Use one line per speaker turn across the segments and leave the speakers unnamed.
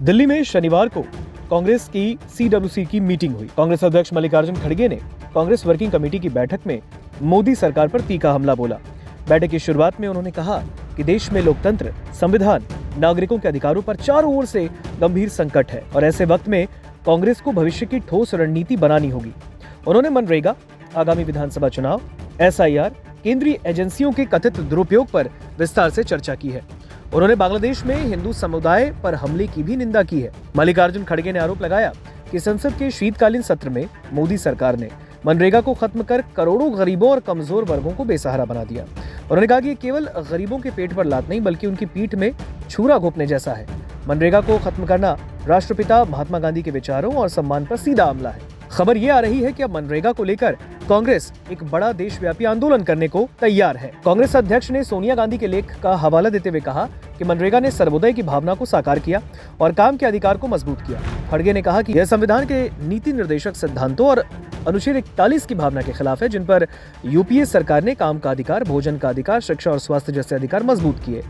दिल्ली में शनिवार को कांग्रेस की CWC की मीटिंग हुई। कांग्रेस अध्यक्ष मल्लिकार्जुन खड़गे ने कांग्रेस वर्किंग कमेटी की बैठक में मोदी सरकार पर तीखा हमला बोला। बैठक की शुरुआत में उन्होंने कहा कि देश में लोकतंत्र, संविधान, नागरिकों के अधिकारों पर चारों ओर से गंभीर संकट है और ऐसे वक्त में कांग्रेस को भविष्य की ठोस रणनीति बनानी होगी। उन्होंने मनरेगा, आगामी विधानसभा चुनाव, SIR, केंद्रीय एजेंसियों के कथित दुरुपयोग पर विस्तार से चर्चा की है। उन्होंने बांग्लादेश में हिंदू समुदाय पर हमले की भी निंदा की है। मल्लिकार्जुन खड़गे ने आरोप लगाया कि संसद के शीतकालीन सत्र में मोदी सरकार ने मनरेगा को खत्म कर करोड़ों गरीबों और कमजोर वर्गों को बेसहारा बना दिया। उन्होंने कहा कि ये केवल गरीबों के पेट पर लात नहीं बल्कि उनकी पीठ में छुरा घोंपने जैसा है। मनरेगा को खत्म करना राष्ट्रपिता महात्मा गांधी के विचारों और सम्मान पर सीधा हमला है। खबर ये आ रही है कि अब मनरेगा को लेकर कांग्रेस एक बड़ा देशव्यापी आंदोलन करने को तैयार है। कांग्रेस अध्यक्ष ने सोनिया गांधी के लेख का हवाला देते हुए कहा कि मनरेगा ने सर्वोदय की भावना को साकार किया और काम के अधिकार को मजबूत किया। खड़गे ने कहा कि यह संविधान के नीति निर्देशक सिद्धांतों और अनुच्छेद 41 की भावना के खिलाफ है, जिन पर UPA सरकार ने काम का अधिकार, भोजन का अधिकार, शिक्षा और स्वास्थ्य जैसे अधिकार मजबूत किए।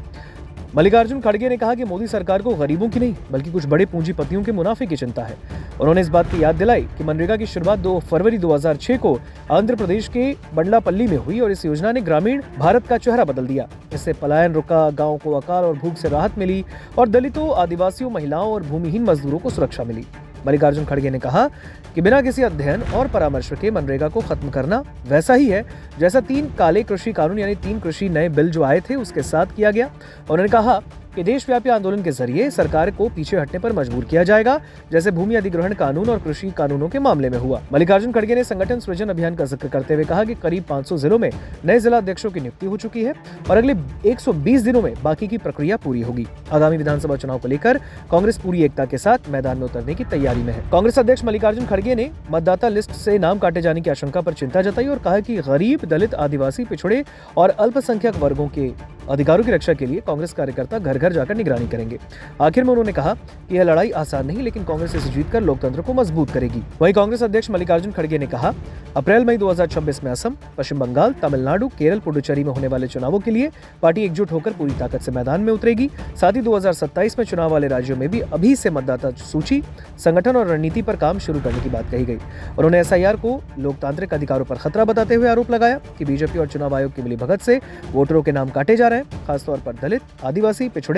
मल्लिकार्जुन खड़गे ने कहा कि मोदी सरकार को गरीबों की नहीं बल्कि कुछ बड़े पूंजीपतियों के मुनाफे की चिंता है। उन्होंने इस बात की याद दिलाई कि मनरेगा की शुरुआत 2 फरवरी 2006 को आंध्र प्रदेश के बंडलापल्ली में हुई और इस योजना ने ग्रामीण भारत का चेहरा बदल दिया। इससे पलायन रुका, गाँव को अकाल और भूख से राहत मिली और दलितों, आदिवासियों, महिलाओं और भूमिहीन मजदूरों को सुरक्षा मिली। मल्लिकार्जुन खड़गे ने कहा कि बिना किसी अध्ययन और परामर्श के मनरेगा को खत्म करना वैसा ही है जैसा 3 काले कृषि कानून यानी 3 कृषि नए बिल जो आए थे उसके साथ किया गया। उन्होंने कहा कि देशव्यापी आंदोलन के जरिए सरकार को पीछे हटने पर मजबूर किया जाएगा, जैसे भूमि अधिग्रहण कानून और कृषि कानूनों के मामले में हुआ। मल्लिकार्जुन खड़गे ने संगठन सृजन अभियान का जिक्र करते हुए कहा कि करीब 500 जिलों में नए जिला अध्यक्षों की नियुक्ति हो चुकी है और अगले 120 दिनों में बाकी की प्रक्रिया पूरी होगी। आगामी विधानसभा चुनाव को लेकर कांग्रेस पूरी एकता के साथ मैदान में उतरने की तैयारी में है। कांग्रेस अध्यक्ष मल्लिकार्जुन खड़गे ने मतदाता लिस्ट से नाम काटे जाने की आशंका पर चिंता जताई और कहा कि गरीब, दलित, आदिवासी, पिछड़े और अल्पसंख्यक वर्गों के अधिकारों की रक्षा के लिए कांग्रेस कार्यकर्ता घर घर जाकर निगरानी करेंगे। आखिर में उन्होंने कहा कि यह लड़ाई आसान नहीं, लेकिन कांग्रेस इसे जीतकर लोकतंत्र को मजबूत करेगी। वहीं कांग्रेस अध्यक्ष मल्लिकार्जुन खड़गे ने कहा, अप्रैल-मई 2026 में असम, पश्चिम बंगाल, तमिलनाडु, केरल, पुडुचेरी में होने वाले चुनावों के लिए पार्टी एकजुट होकर पूरी ताकत से मैदान में उतरेगी। साथ ही 2027 में चुनाव वाले राज्यों में भी अभी से मतदाता सूची, संगठन और रणनीति पर काम शुरू करने की बात कही गई। उन्होंने SIR को लोकतांत्रिक अधिकारों पर खतरा बताते हुए आरोप लगाया कि बीजेपी और चुनाव आयोग की मिलीभगत से वोटरों के नाम काटे जा रहे हैं। खासतौर पर दलित, आदिवासी, पिछड़े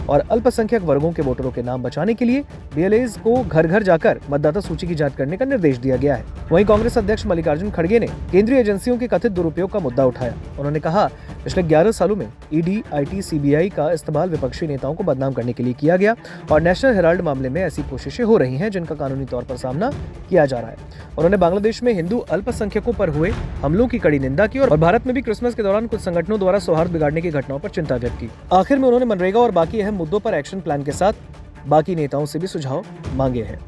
और अल्पसंख्यक वर्गों के वोटरों के नाम बचाने के लिए BLAs को घर घर जाकर मतदाता सूची की जांच करने का निर्देश दिया गया है। वहीं कांग्रेस अध्यक्ष मल्लिकार्जुन खड़गे ने केंद्रीय एजेंसियों के कथित दुरुपयोग का मुद्दा उठाया। उन्होंने कहा, पिछले 11 सालों में ED, IT, CBI का इस्तेमाल विपक्षी नेताओं को बदनाम करने के लिए किया गया और नेशनल हेराल्ड मामले में ऐसी कोशिशें हो रही हैं जिनका कानूनी तौर पर सामना किया जा रहा है। उन्होंने बांग्लादेश में हिंदू अल्पसंख्यकों पर हुए हमलों की कड़ी निंदा की और भारत में भी क्रिसमस के दौरान कुछ संगठनों द्वारा सौहार्द बिगाड़ने की घटनाओं पर चिंता व्यक्त की। आखिर में उन्होंने मनरेगा और बाकी अहम मुद्दों पर एक्शन प्लान के साथ बाकी नेताओं से भी सुझाव मांगे हैं।